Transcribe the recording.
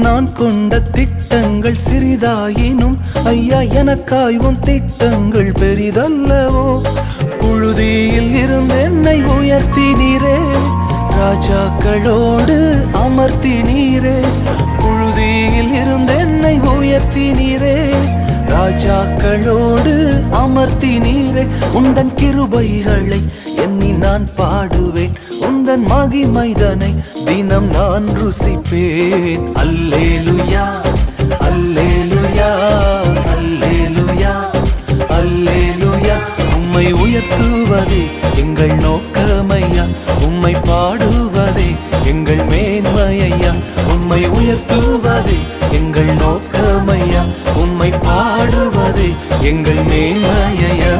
நான் கொண்ட திட்டங்கள் சிறிதாயினும் ஐயா எனக்காயும் திட்டங்கள் பெரிதல்லவோ. புழுதியில் இருந்து என்னை உயர்த்தினீரே, ராஜாக்களோடு அமர்த்தினீரே. புழுதியில் இருந்து என்னை உயர்த்தினீரே, ராஜாக்களோடு அமர்த்தினீரே. உந்தன் கிருபைகளை எண்ணி நான் பாடுவேன், உந்தன் மகிமைதனை தினம் நான் ருசிப்பேன். அல்லேலுயா அல்லேலுயா அல்லேலுயா அல்லேலுயா. உம்மை உயர்த்துவதே எங்கள் நோக்கமையா, உம்மை பாடுவதே எங்கள் மேன்மையா. உம்மை உயர்த்துவதே எங்கள் நோக்கமையா, உம்மை பாடுவதே எங்கள் மேன்மையா.